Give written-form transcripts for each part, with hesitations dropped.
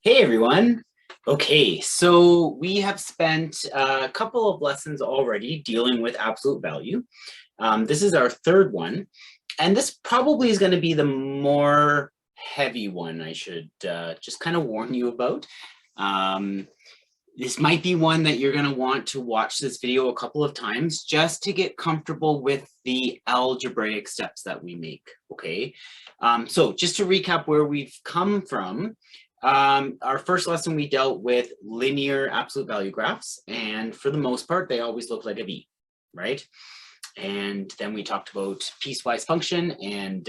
Hey everyone. Okay, so we have spent a couple of lessons already dealing with absolute value. This is our third one, and this probably is going to be the more heavy one. I should just kind of warn you about. This might be one that you're going to want to watch this video a couple of times just to get comfortable with the algebraic steps that we make, okay? So just to recap where we've come from, our first lesson we dealt with linear absolute value graphs, and for the most part, they always look like a V, right? And then we talked about piecewise function and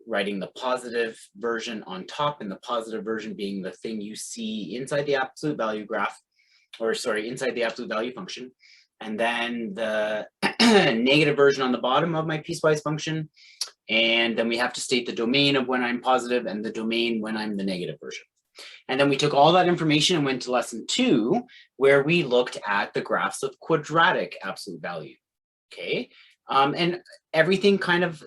writing the positive version on top, and the positive version being the thing you see inside the absolute value graph, or sorry, inside the absolute value function. And then the negative version on the bottom of my piecewise function. And then we have to state the domain of when I'm positive and the domain when I'm the negative version. And then we took all that information and went to lesson 2, where we looked at the graphs of quadratic absolute value. Okay, and everything kind of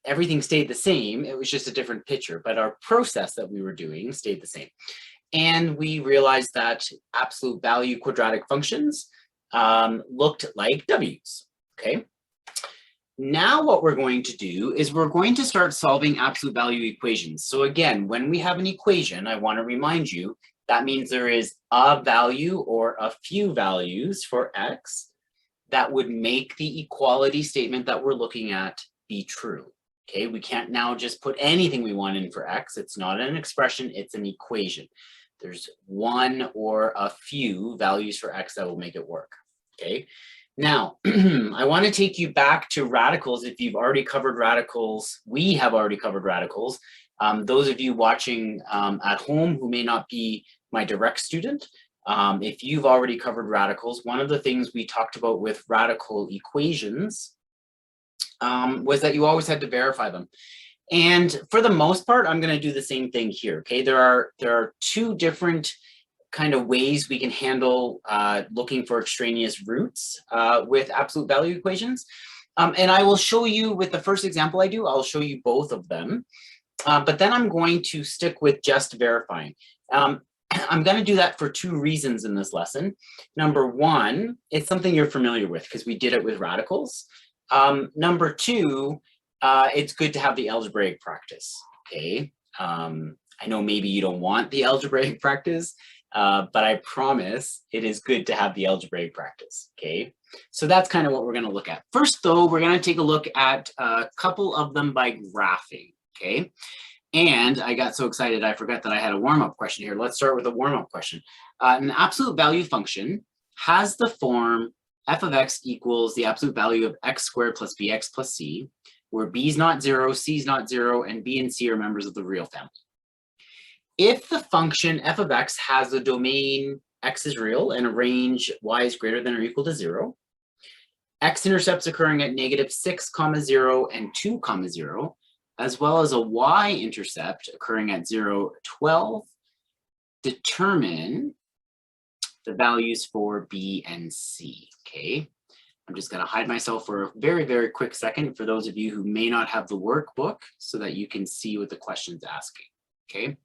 everything stayed the same. It was just a different picture, but our process that we were doing stayed the same. And we realized that absolute value quadratic functions looked like W's. Okay. Now what we're going to do is we're going to start solving absolute value equations. So again, when we have an equation, I want to remind you that means there is a value or a few values for x that would make the equality statement that we're looking at be true. Okay, we can't now just put anything we want in for x. It's not an expression, it's an equation. There's one or a few values for x that will make it work. Okay. Now, I want to take you back to radicals. If you've already covered radicals, we have already covered radicals. Those of you watching at home who may not be my direct student, if you've already covered radicals, one of the things we talked about with radical equations was that you always had to verify them. And for the most part, I'm going to do the same thing here. Okay, there are two different kind of ways we can handle looking for extraneous roots with absolute value equations. And I will show you with the first example I do, I'll show you both of them. But then I'm going to stick with just verifying. I'm going to do that for two reasons in this lesson. Number one, it's something you're familiar with because we did it with radicals. Number two, it's good to have the algebraic practice, okay? I know maybe you don't want the algebraic practice, but I promise it is good to have the algebraic practice, okay? So that's kind of what we're going to look at. First, though, we're going to take a look at a couple of them by graphing, okay? And I got so excited, I forgot that I had a warm-up question here. Let's start with a warm-up question. An absolute value function has the form f of x equals the absolute value of x squared plus bx plus c, where b is not 0, c is not 0, and b and c are members of the real family. If the function f of x has a domain x is real and a range y is greater than or equal to 0, x-intercepts occurring at -6, 0 and 2, 0, as well as a y-intercept occurring at 0, 12, determine the values for b and c, okay? I'm just going to hide myself for a very, very quick second for those of you who may not have the workbook so that you can see what the question's asking, okay?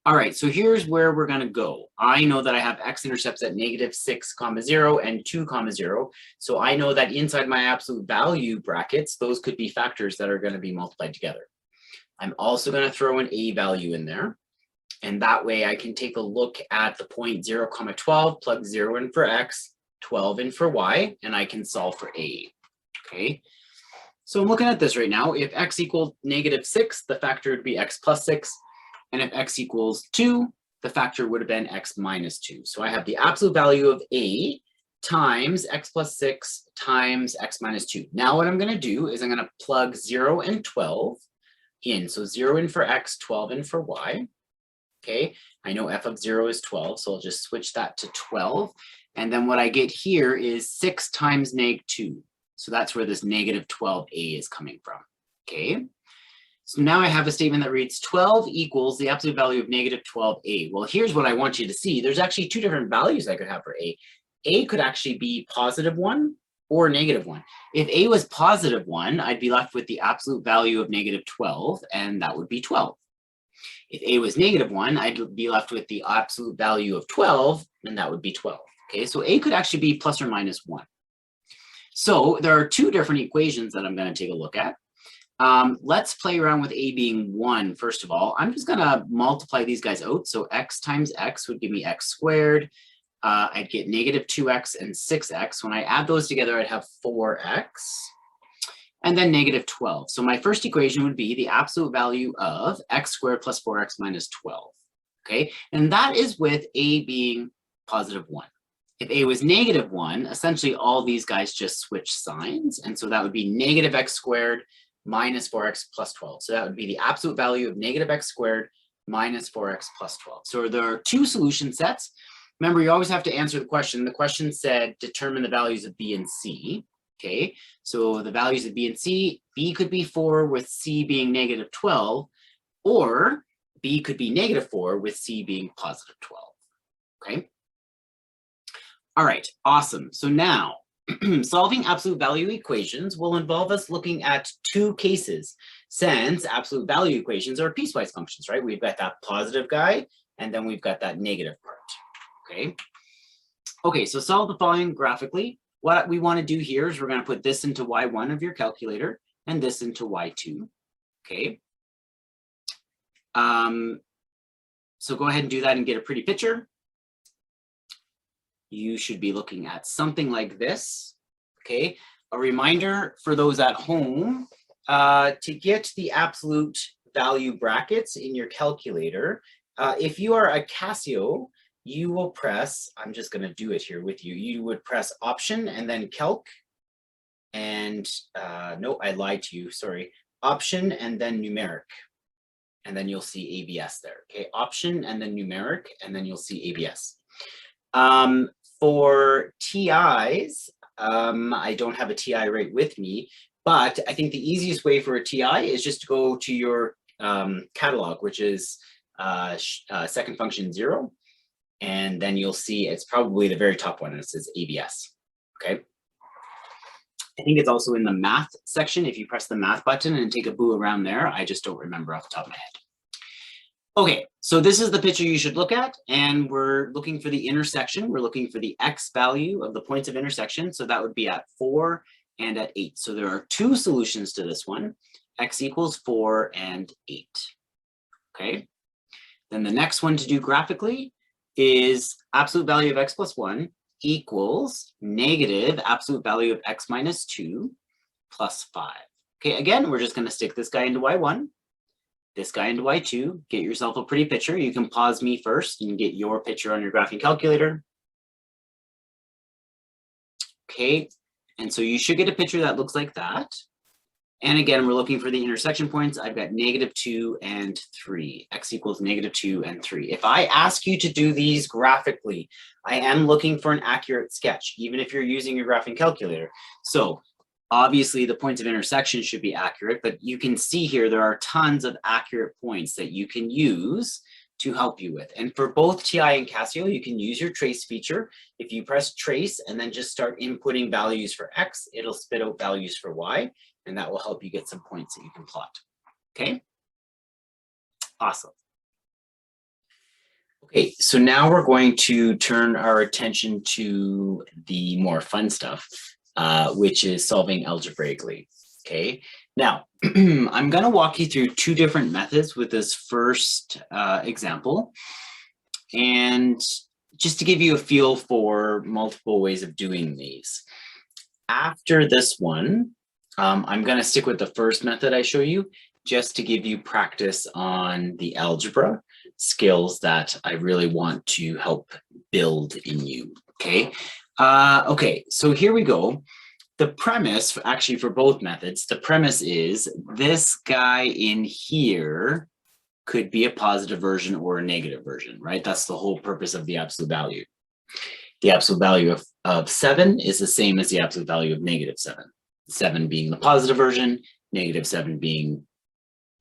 All right, so here's where we're going to go. I know that I have x-intercepts at -6, 0 and 2, 0. So I know that inside my absolute value brackets, those could be factors that are going to be multiplied together. I'm also going to throw an a value in there. And that way I can take a look at the point 0, 12, plug 0 in for x, 12 in for y, and I can solve for a, okay? So I'm looking at this right now. If x equals -6, the factor would be x plus 6. And if x equals 2, the factor would have been x minus 2. So I have the absolute value of a times x plus 6 times x minus 2. Now what I'm going to do is I'm going to plug 0 and 12 in. So 0 in for x, 12 in for y. Okay, I know f of 0 is 12, so I'll just switch that to 12. And then what I get here is 6 times -2. So that's where this -12a is coming from, okay? So now I have a statement that reads 12 equals the absolute value of -12a. Well, here's what I want you to see. There's actually two different values I could have for a. A could actually be +1 or -1. If a was +1, I'd be left with the absolute value of -12, and that would be 12. If a was -1, I'd be left with the absolute value of 12, and that would be 12. Okay, so a could actually be plus or minus 1. So there are two different equations that I'm going to take a look at. Let's play around with a being 1 first of all. I'm just going to multiply these guys out. So x times x would give me x squared. I'd get -2x and 6x. When I add those together, I'd have 4x. And then -12. So my first equation would be the absolute value of x squared plus 4x minus 12. Okay, and that is with a being positive 1. If a was -1, essentially all these guys just switch signs. And so that would be -x squared minus 4x plus 12. So that would be the absolute value of -x squared minus 4x plus 12. So there are two solution sets. Remember, you always have to answer the question. The question said, determine the values of b and c. Okay, so the values of b and c, b could be 4 with c being -12, or b could be -4 with c being positive 12. Okay. All right, awesome. So now solving absolute value equations will involve us looking at two cases, since absolute value equations are piecewise functions, right? We've got that positive guy, and then we've got that negative part, okay? Okay, so solve the following graphically. What we want to do here is we're going to put this into y1 of your calculator and this into y2, okay? So go ahead and do that and get a pretty picture. You should be looking at something like this, okay? A reminder for those at home, to get the absolute value brackets in your calculator, if you are a Casio, you will press, I'm just gonna do it here with you, you would press Option and then Calc, and no, I lied to you, sorry. Option and then Numeric, and then you'll see ABS there, okay? Option and then Numeric, and then you'll see ABS. For TIs, I don't have a TI right with me, but I think the easiest way for a TI is just to go to your catalog, which is second function 0, and then you'll see it's probably the very top one, and it says ABS, okay? I think it's also in the math section. If you press the math button and take a boo around there, I just don't remember off the top of my head. Okay, so this is the picture you should look at, and we're looking for the intersection. We're looking for the x value of the points of intersection, so that would be at 4 and at 8. So there are two solutions to this one, x equals 4 and 8, okay? Then the next one to do graphically is absolute value of x plus 1 equals negative absolute value of x minus 2 plus 5. Okay, again, we're just going to stick this guy into y1. This guy into y2, get yourself a pretty picture. You can pause me first and get your picture on your graphing calculator. Okay, and so you should get a picture that looks like that. And again, we're looking for the intersection points. I've got -2 and 3. X equals -2 and 3. If I ask you to do these graphically, I am looking for an accurate sketch, even if you're using your graphing calculator. So obviously, the points of intersection should be accurate, but you can see here there are tons of accurate points that you can use to help you with. And for both TI and Casio, you can use your trace feature. If you press trace and then just start inputting values for X, it'll spit out values for Y, and that will help you get some points that you can plot. Okay? Awesome. Okay, so now we're going to turn our attention to the more fun stuff. Which is solving algebraically, okay? Now, I'm gonna walk you through two different methods with this first example. And just to give you a feel for multiple ways of doing these. After this one, I'm gonna stick with the first method I show you, just to give you practice on the algebra skills that I really want to help build in you, okay? Okay, so here we go. The premise, actually for both methods, the premise is this guy in here could be a positive version or a negative version, right? That's the whole purpose of the absolute value. The absolute value of 7 is the same as the absolute value of -7. 7 being the positive version, -7 being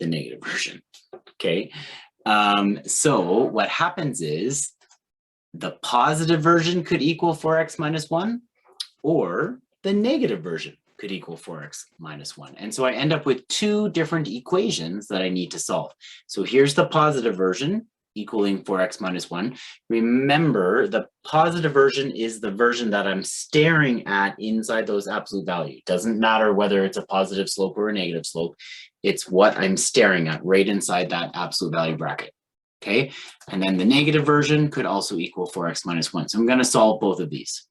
the negative version, okay? So what happens is, the positive version could equal 4x minus 1, or the negative version could equal 4x minus 1. And so I end up with two different equations that I need to solve. So here's the positive version equaling 4x minus 1. Remember, the positive version is the version that I'm staring at inside those absolute values. Doesn't matter whether it's a positive slope or a negative slope. It's what I'm staring at right inside that absolute value bracket. Okay, and then the negative version could also equal 4x minus 1. So I'm going to solve both of these.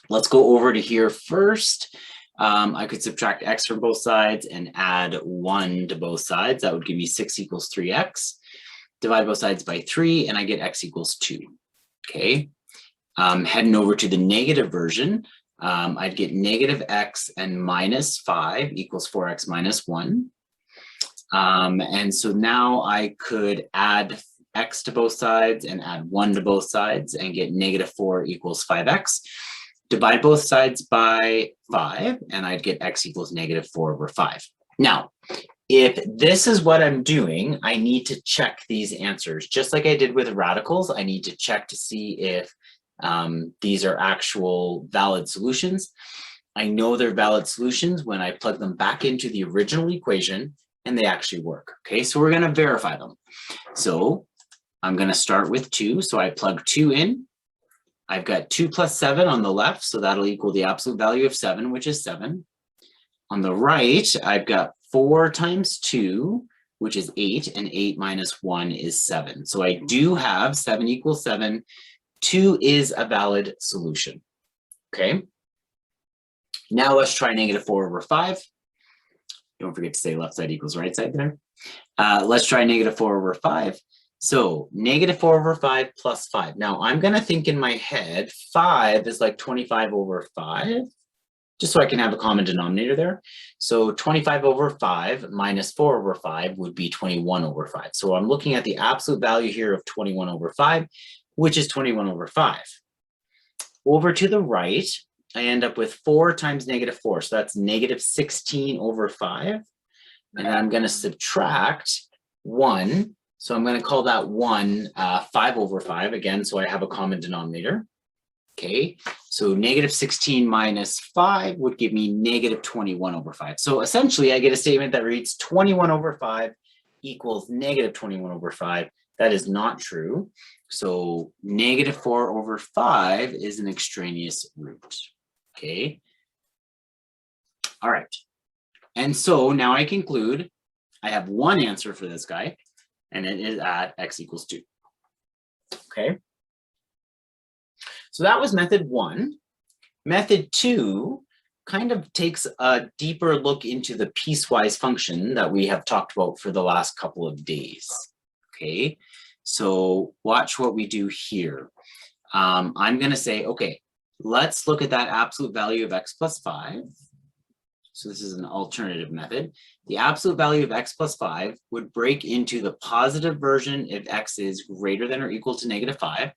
Let's go over to here first. I could subtract x from both sides and add 1 to both sides. That would give me 6 equals 3x. Divide both sides by 3, and I get x equals 2. Okay, heading over to the negative version, I'd get negative x and minus 5 equals 4x minus 1. And so now I could add x to both sides and add 1 to both sides and get negative 4 equals 5x. Divide both sides by 5, and I'd get x equals negative 4 over 5. Now, if this is what I'm doing, I need to check these answers. Just like I did with radicals, I need to check to see if these are actual valid solutions. I know they're valid solutions when I plug them back into the original equation and they actually work. Okay, so we're going to verify them. So I'm going to start with 2. So I plug 2 in. I've got 2 plus 7 on the left, so that'll equal the absolute value of 7, which is 7. On the right, I've got 4 times 2, which is 8, and 8 minus 1 is 7. So I do have 7 equals 7. 2 is a valid solution. Okay. Now let's try negative 4 over 5. Don't forget to say left side equals right side there. Let's try negative 4 over 5. So negative 4 over 5 plus 5. Now I'm going to think in my head, 5 is like 25 over 5, just so I can have a common denominator there. So 25 over 5 minus 4 over 5 would be 21 over 5. So I'm looking at the absolute value here of 21 over 5, which is 21 over 5. Over to the right, I end up with 4 times negative 4. So that's negative 16 over 5. And I'm going to subtract 1. So I'm going to call that 1 5 over 5 again, so I have a common denominator. Okay, so negative 16 minus 5 would give me negative 21 over 5. So essentially, I get a statement that reads 21 over 5 equals negative 21 over 5. That is not true. So negative 4 over 5 is an extraneous root. Okay. All right. And so now I conclude I have one answer for this guy, and it is at x equals 2. Okay. So that was method 1. Method 2 kind of takes a deeper look into the piecewise function that we have talked about for the last couple of days. Okay. So watch what we do here. I'm going to say, okay, let's look at that absolute value of x plus 5. So this is an alternative method. The absolute value of x plus 5 would break into the positive version if x is greater than or equal to negative 5,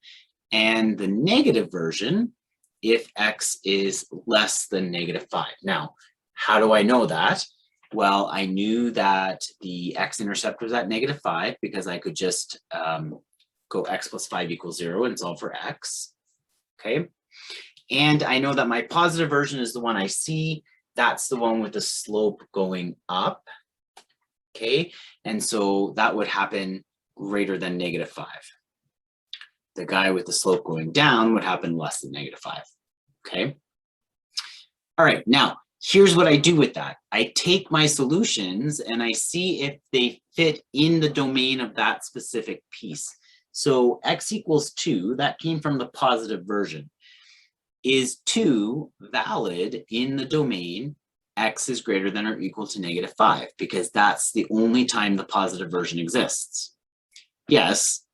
and the negative version if x is less than negative 5. Now, how do I know that? Well, I knew that the x-intercept was at negative 5 because I could just go x plus 5 equals 0 and solve for x. Okay. And I know that my positive version is the one I see. That's the one with the slope going up. Okay. And so that would happen greater than negative 5. The guy with the slope going down would happen less than negative 5. Okay. All right. Now, here's what I do with that. I take my solutions and I see if they fit in the domain of that specific piece. So x equals 2, that came from the positive version. Is 2 valid in the domain x is greater than or equal to negative 5? Because that's the only time the positive version exists. Yes,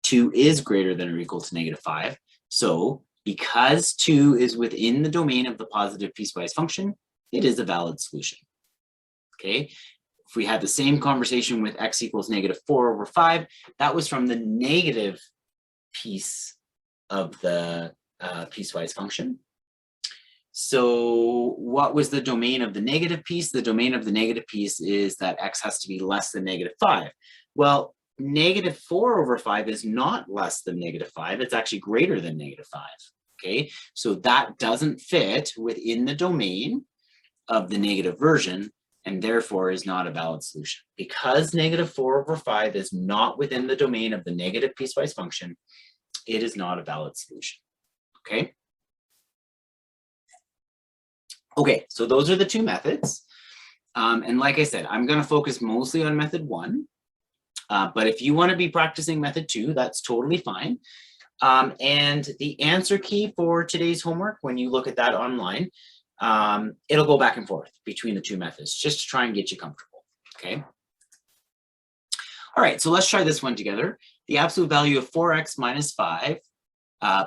2 is greater than or equal to negative 5. So because 2 is within the domain of the positive piecewise function, it is a valid solution. Okay. If we had the same conversation with x equals negative 4 over 5, that was from the negative piece of the piecewise function. So what was the domain of the negative piece? The domain of the negative piece is that x has to be less than negative 5. Well, negative 4 over 5 is not less than negative 5. It's actually greater than negative 5. Okay, so that doesn't fit within the domain of the negative version, and therefore is not a valid solution. Because -4/5 is not within the domain of the negative piecewise function, it is not a valid solution, okay? Okay, so those are the two methods. And like I said, I'm gonna focus mostly on method 1, but if you wanna be practicing method 2, that's totally fine. And the answer key for today's homework, when you look at that online, it'll go back and forth between the two methods just to try and get you comfortable, okay? All right, so let's try this one together. The absolute value of 4x minus 5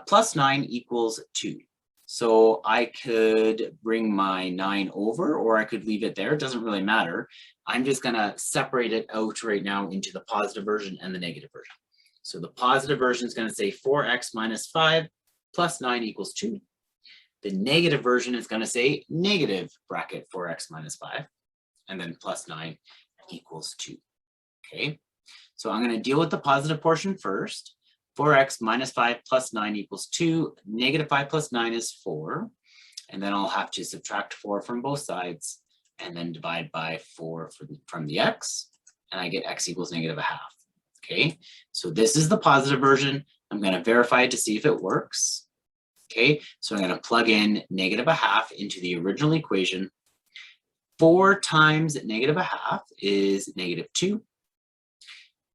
plus 9 equals 2. So I could bring my 9 over, or I could leave it there. It doesn't really matter. I'm just gonna separate it out right now into the positive version and the negative version. So the positive version is gonna say 4x minus 5 plus 9 equals 2. The negative version is gonna say negative bracket 4x minus 5, and then plus 9 equals 2, okay? So I'm gonna deal with the positive portion first. 4x minus 5 plus 9 equals 2. Negative 5 plus 9 is 4. And then I'll have to subtract 4 from both sides and then divide by 4 from the x. And I get x equals -1/2. Okay, so this is the positive version. I'm going to verify it to see if it works. Okay, so I'm going to plug in -1/2 into the original equation. 4 times -1/2 is -2.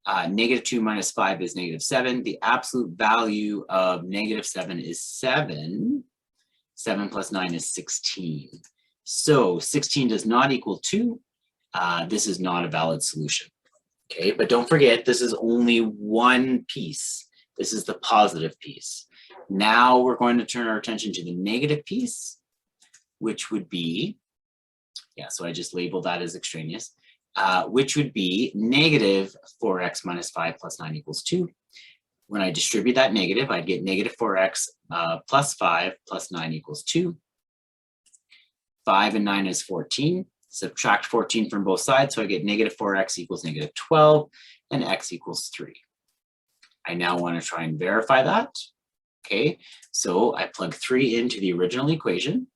-2 minus 5 is -7. The absolute value of -7 is 7. 7 plus 9 is 16. So 16 does not equal 2. This is not a valid solution. Okay, but don't forget, this is only one piece. This is the positive piece. Now we're going to turn our attention to the negative piece, which would be, yeah, so I just labeled that as extraneous. Which would be -4x minus 5 plus 9 equals 2. When I distribute that negative, I'd get -4x plus 5 plus 9 equals 2. 5 and 9 is 14. Subtract 14 from both sides, so I get -4x equals -12, and x equals 3. I now want to try and verify that. Okay, so I plug 3 into the original equation.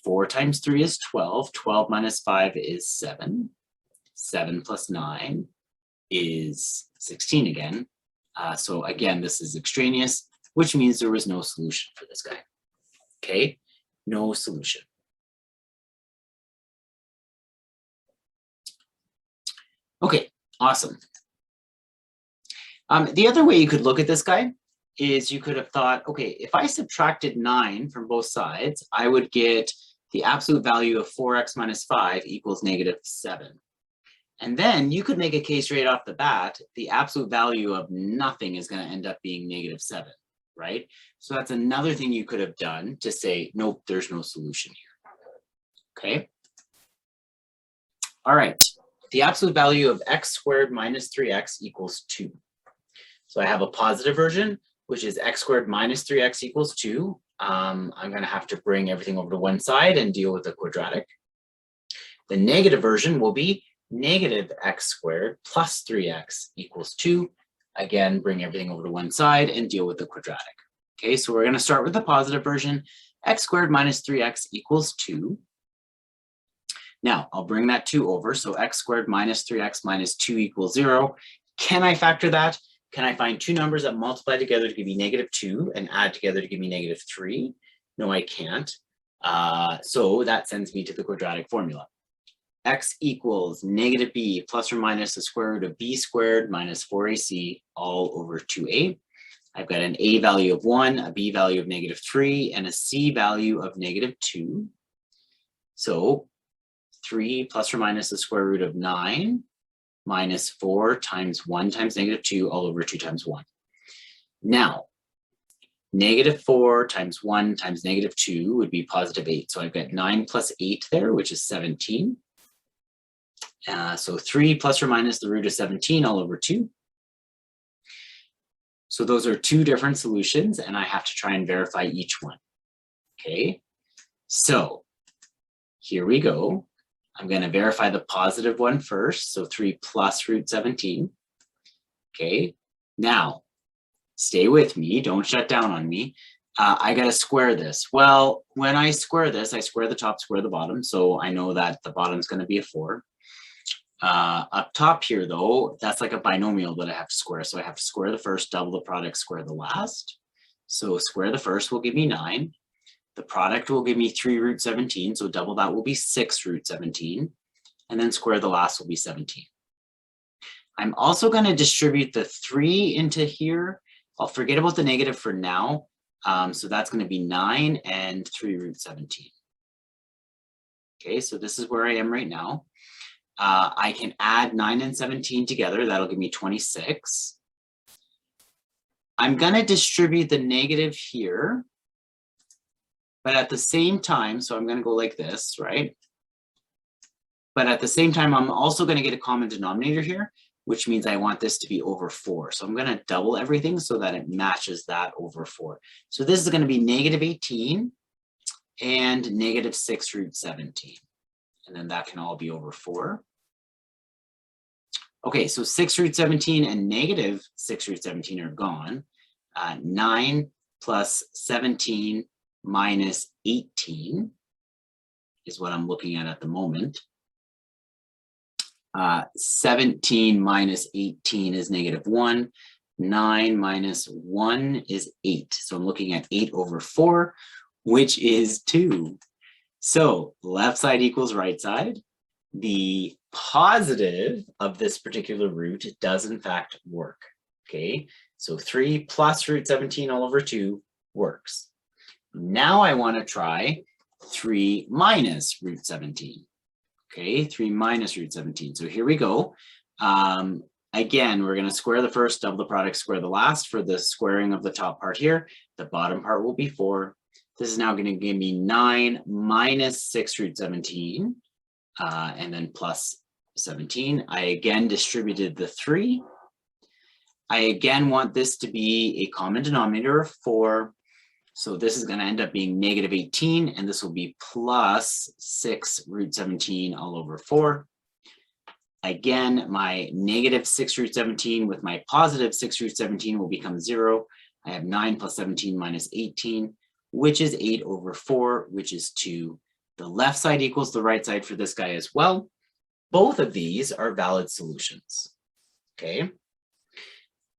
4 times 3 is 12. 12 minus 5 is 7. 7 plus 9 is 16 again. So again, this is extraneous, which means there was no solution for this guy. Okay, no solution. Okay, awesome. The other way you could look at this guy is you could have thought, okay, if I subtracted 9 from both sides, I would get the absolute value of 4x minus 5 equals -7. And then you could make a case right off the bat, the absolute value of nothing is going to end up being -7, right? So that's another thing you could have done to say, nope, there's no solution here. Okay. All right. The absolute value of x squared minus 3x equals 2. So I have a positive version, which is x squared minus 3x equals 2. I'm going to have to bring everything over to one side and deal with the quadratic. The negative version will be -x squared plus 3x equals 2. Again, bring everything over to one side and deal with the quadratic. Okay, so we're going to start with the positive version. X squared minus 3x equals 2. Now, I'll bring that 2 over. So x squared minus 3x minus 2 equals 0. Can I factor that? Can I find two numbers that multiply together to give me -2 and add together to give me -3? No, I can't. So that sends me to the quadratic formula. X equals -b plus or minus the square root of b squared minus 4ac all over 2a. I've got an a value of 1, a b value of -3, and a c value of -2. So 3 plus or minus the square root of 9 minus 4 times 1 times -2 all over 2 times 1. Now, -4 times 1 times -2 would be +8. So I've got 9 plus 8 there, which is 17. So 3 plus or minus the root of 17 all over 2. So those are two different solutions, and I have to try and verify each one. Okay, so here we go. I'm going to verify the positive one first. So 3 plus root 17. Okay, now stay with me. Don't shut down on me. I got to square this. Well, when I square this, I square the top, square the bottom. So I know that the bottom's going to be a 4. Up top here, though, that's like a binomial that I have to square. So I have to square the first, double the product, square the last. So square the first will give me 9. The product will give me 3 root 17. So double that will be 6 root 17. And then square the last will be 17. I'm also going to distribute the 3 into here. I'll forget about the negative for now. So that's going to be 9 and 3 root 17. Okay, so this is where I am right now. I can add 9 and 17 together. That'll give me 26. I'm going to distribute the negative here. But at the same time, so I'm going to go like this, right? But at the same time, I'm also going to get a common denominator here, which means I want this to be over 4. So I'm going to double everything so that it matches that over 4. So this is going to be negative 18 and negative 6 root 17. And then that can all be over 4. Okay, so 6 root 17 and negative 6 root 17 are gone. 9 plus 17 minus 18 is what I'm looking at the moment. 17 minus 18 is negative 1. 9 minus 1 is 8. So I'm looking at 8 over 4, which is 2. So left side equals right side. The positive of this particular root does in fact work. Okay, so 3 plus root 17 all over 2 works. Now I want to try 3 minus root 17. Okay, 3 minus root 17. So here we go. Again, we're going to square the first, double the product, square the last for the squaring of the top part here. The bottom part will be 4. This is now going to give me 9 minus 6 root 17, and then plus 17. I again distributed the 3. I again want this to be a common denominator of 4. So this is going to end up being negative 18, and this will be plus 6 root 17 all over 4. Again, my negative 6 root 17 with my positive 6 root 17 will become 0. I have 9 plus 17 minus 18, which is 8 over 4, which is 2. The left side equals the right side for this guy as well. Both of these are valid solutions. Okay,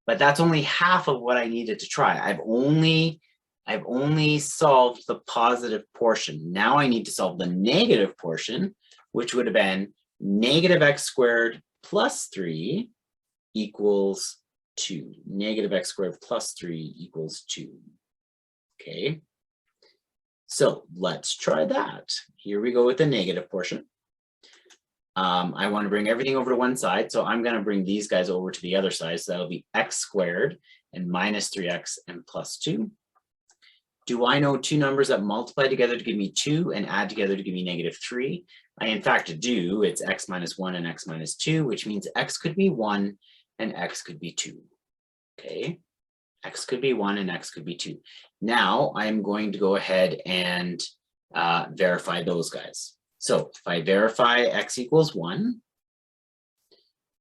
but that's only half of what I needed to try. I've only solved the positive portion. Now I need to solve the negative portion, which would have been negative x squared plus 3 equals 2. Negative x squared plus 3 equals 2. Okay, so let's try that. Here we go with the negative portion. I want to bring everything over to one side, so I'm going to bring these guys over to the other side. So that'll be x squared and minus 3x and plus 2. Do I know two numbers that multiply together to give me 2 and add together to give me negative 3? I in fact do. It's x minus 1 and x minus 2, which means x could be 1 and x could be 2. Okay, x could be 1 and x could be 2. Now I'm going to go ahead and verify those guys. So if I verify x equals 1,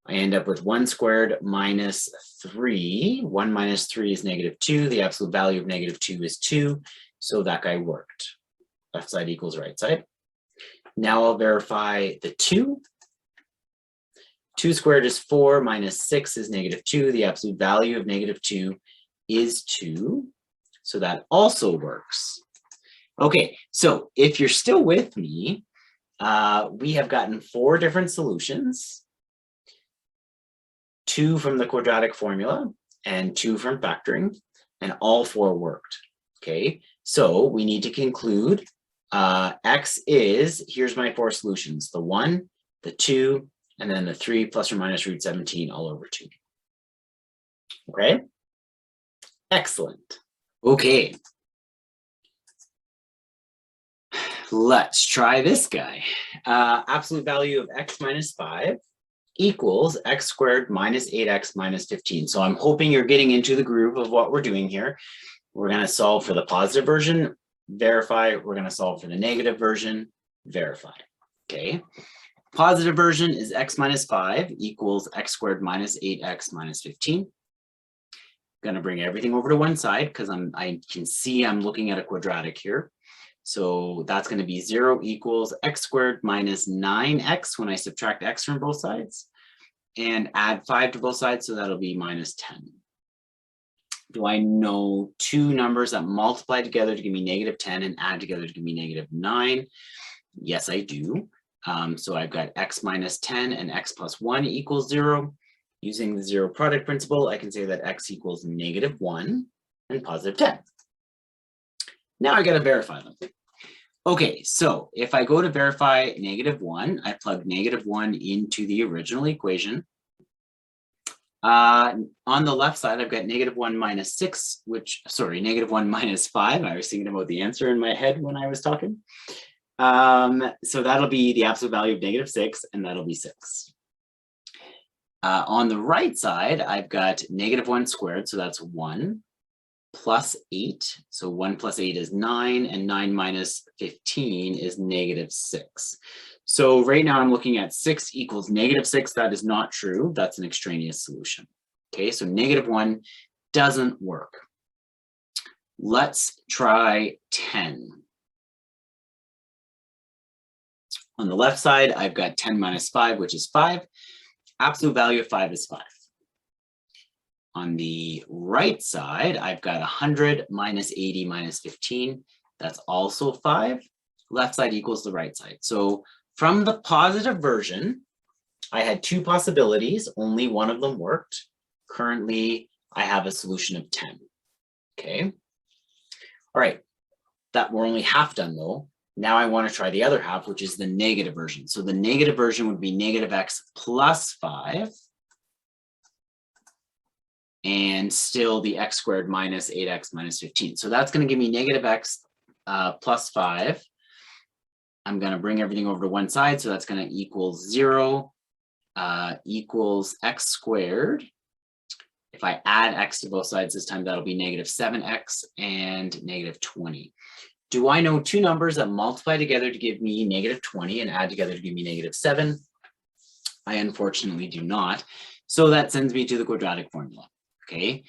I end up with 1 squared minus 3. 1 minus 3 is negative 2. The absolute value of negative 2 is 2. So that guy worked. Left side equals right side. Now I'll verify the 2. 2 squared is 4 minus 6 is negative 2. The absolute value of negative 2 is 2. So that also works. Okay, so if you're still with me, we have gotten 4 different solutions. 2 from the quadratic formula and 2 from factoring, and all 4 worked. Okay, so we need to conclude x is, here's my 4 solutions, the 1, the 2, and then the 3 plus or minus root 17 all over 2. Okay, excellent. Okay, let's try this guy. Absolute value of x minus 5 equals x squared minus 8x minus 15. So I'm hoping you're getting into the groove of what we're doing here. We're going to solve for the positive version, verify. We're going to solve for the negative version, verify. Okay. Positive version is x minus 5 equals x squared minus 8x minus 15. going to bring everything over to one side because I can see I'm looking at a quadratic here. So that's going to be 0 equals x squared minus 9x when I subtract x from both sides, and add 5 to both sides, so that'll be minus 10. Do I know two numbers that multiply together to give me negative 10 and add together to give me negative 9? Yes, I do. So I've got x minus 10 and x plus 1 equals 0. Using the zero product principle, I can say that x equals negative 1 and positive 10. Now I got to verify them. Okay, so if I go to verify negative 1, I plug negative 1 into the original equation. On the left side, I've got negative 1 minus 6, negative 1 minus 5. I was thinking about the answer in my head when I was talking. So that'll be the absolute value of negative 6, and that'll be 6. On the right side, I've got negative 1 squared, so that's 1, plus 8. So 1 plus 8 is 9, and 9 minus 15 is negative 6. So right now I'm looking at 6 equals negative 6. That is not true. That's an extraneous solution. Okay, so negative 1 doesn't work. Let's try 10. On the left side, I've got 10 minus 5, which is 5. Absolute value of 5 is 5. On the right side, I've got 100 minus 80 minus 15. That's also 5. Left side equals the right side. So from the positive version, I had two possibilities. Only one of them worked. Currently, I have a solution of 10. Okay. All right. That we're only half done though. Now I want to try the other half, which is the negative version. So the negative version would be negative x plus 5. And still the x squared minus 8x minus 15. So that's going to give me negative x plus 5. I'm going to bring everything over to one side. So that's going to equal 0 equals x squared. If I add x to both sides this time, that'll be negative 7x and negative 20. Do I know two numbers that multiply together to give me negative 20 and add together to give me negative 7? I unfortunately do not. So that sends me to the quadratic formula. Okay,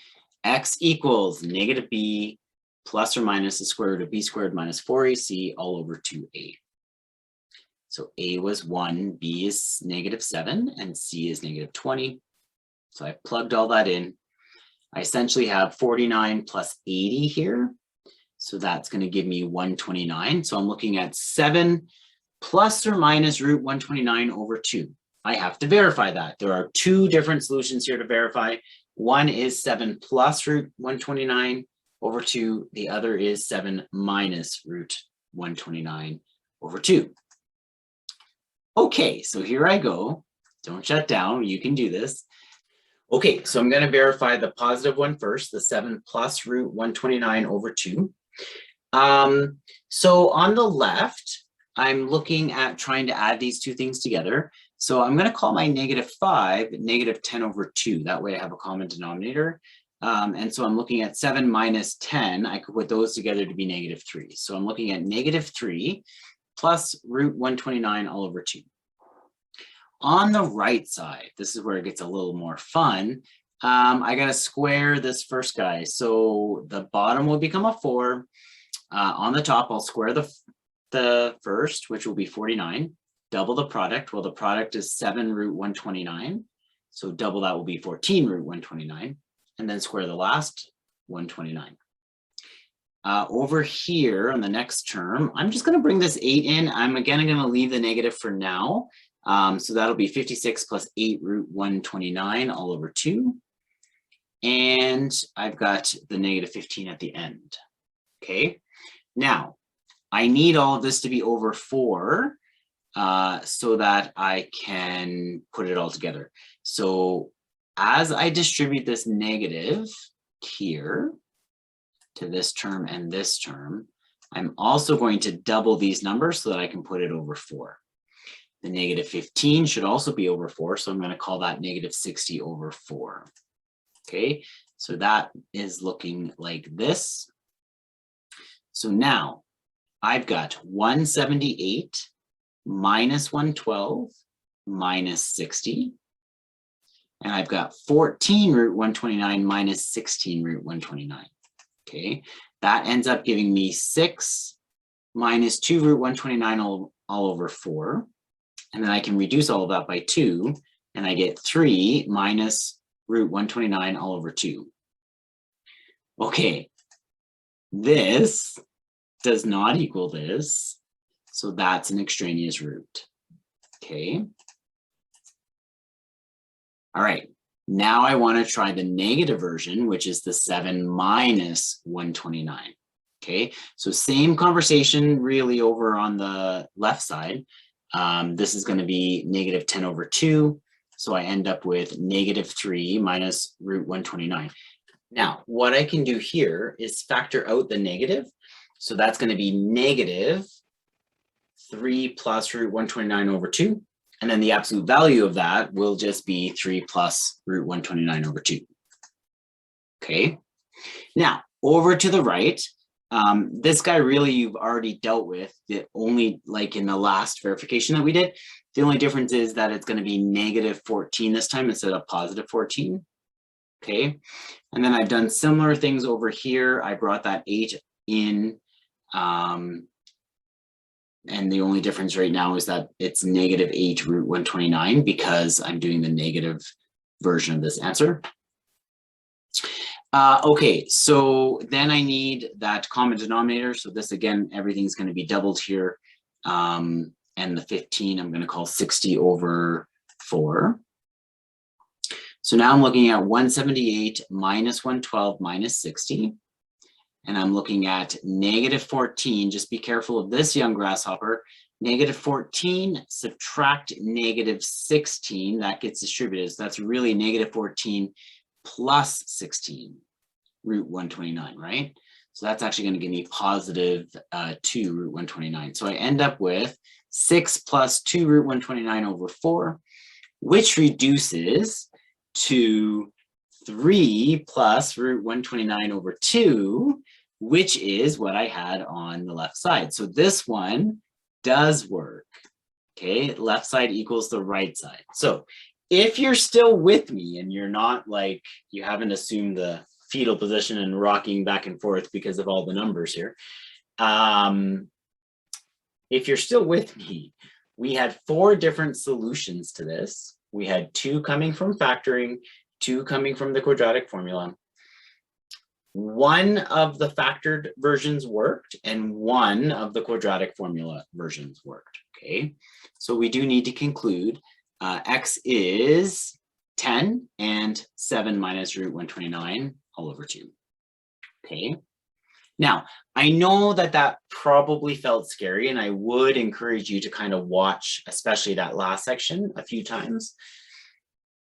x equals negative b plus or minus the square root of b squared minus 4ac all over 2a. So a was 1, b is negative 7, and c is negative 20. So I plugged all that in. I essentially have 49 plus 80 here. So that's going to give me 129. So I'm looking at 7 plus or minus root 129 over 2. I have to verify that. There are two different solutions here to verify. One is 7 plus root 129 over 2. The other is 7 minus root 129 over 2. Okay, so here I go. Don't shut down. You can do this. Okay, so I'm going to verify the positive one first, the 7 plus root 129 over 2. So on the left, I'm looking at trying to add these two things together. So I'm going to call my negative 5 negative 10 over 2. That way I have a common denominator. And so I'm looking at 7 minus 10. I could put those together to be negative 3. So I'm looking at negative 3 plus root 129 all over 2. On the right side, this is where it gets a little more fun. I got to square this first guy. So the bottom will become a 4. On the top, I'll square the first, which will be 49. Double the product. Well, the product is 7 root 129. So double that will be 14 root 129. And then square the last 129. Over here on the next term, I'm just going to bring this 8 in. I'm again going to leave the negative for now. So that'll be 56 plus 8 root 129 all over 2. And I've got the negative 15 at the end. Okay. Now, I need all of this to be over 4 so that I can put it all together. So as I distribute this negative here to this term and this term, I'm also going to double these numbers so that I can put it over 4. The negative 15 should also be over 4, so I'm going to call that negative 60 over 4. Okay, so that is looking like this. So now I've got 178 minus 112 minus 60. And I've got 14 root 129 minus 16 root 129. Okay, that ends up giving me 6 minus 2 root 129 all over 4. And then I can reduce all of that by 2, and I get 3 minus root 129 all over 2. Okay, this does not equal this, so that's an extraneous root. Okay. All right, now I want to try the negative version, which is the 7 minus 129. Okay, so same conversation really over on the left side. This is going to be negative 10 over 2. So I end up with negative 3 minus root 129. Now, what I can do here is factor out the negative. So that's going to be negative 3 plus root 129 over 2. And then the absolute value of that will just be 3 plus root 129 over 2. Okay. Now, over to the right, this guy really you've already dealt with. The only, like in the last verification that we did, the only difference is that it's going to be negative 14 this time instead of positive 14. Okay. And then I've done similar things over here. I brought that 8 in. And the only difference right now is that it's negative 8 root 129 because I'm doing the negative version of this answer. Okay, so then I need that common denominator. So this again, everything's going to be doubled here. And the 15 I'm going to call 60 over 4. So now I'm looking at 178 minus 112 minus 60. And I'm looking at negative 14. Just be careful of this, young grasshopper. Negative 14, subtract negative 16. That gets distributed. So that's really negative 14 plus 16, root 129, right? So that's actually going to give me positive 2 root 129. So I end up with 6 plus 2 root 129 over 4, which reduces to 3 plus root 129 over 2, which is what I had on the left side. So this one does work. Okay, left side equals the right side. So if you're still with me and you're not like, you haven't assumed the fetal position and rocking back and forth because of all the numbers here. If you're still with me, we had 4 different solutions to this. We had 2 coming from factoring, 2 coming from the quadratic formula. One of the factored versions worked and one of the quadratic formula versions worked, okay? So we do need to conclude x is 10 and 7 minus root 129 all over 2, okay? Now, I know that that probably felt scary, and I would encourage you to kind of watch, especially that last section a few times.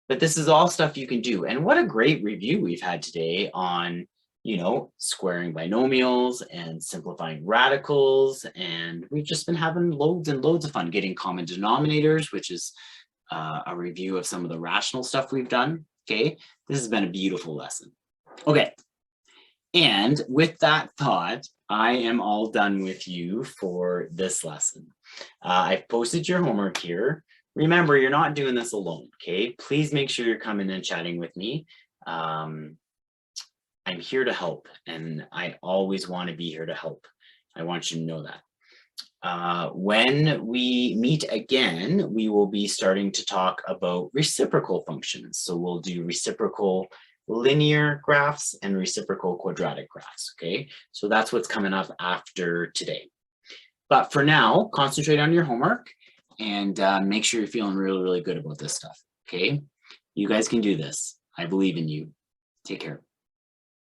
But this is all stuff you can do. And what a great review we've had today on, you know, squaring binomials and simplifying radicals. And we've just been having loads and loads of fun getting common denominators, which is a review of some of the rational stuff we've done. Okay, this has been a beautiful lesson. Okay, and with that thought, I am all done with you for this lesson. I've posted your homework here. Remember, you're not doing this alone, okay? Please make sure you're coming and chatting with me. I'm here to help, and I always want to be here to help. I want you to know that. When we meet again, we will be starting to talk about reciprocal functions. So we'll do reciprocal linear graphs and reciprocal quadratic graphs, okay? So that's what's coming up after today. But for now, concentrate on your homework and make sure you're feeling really, really good about this stuff, okay? You guys can do this. I believe in you. Take care.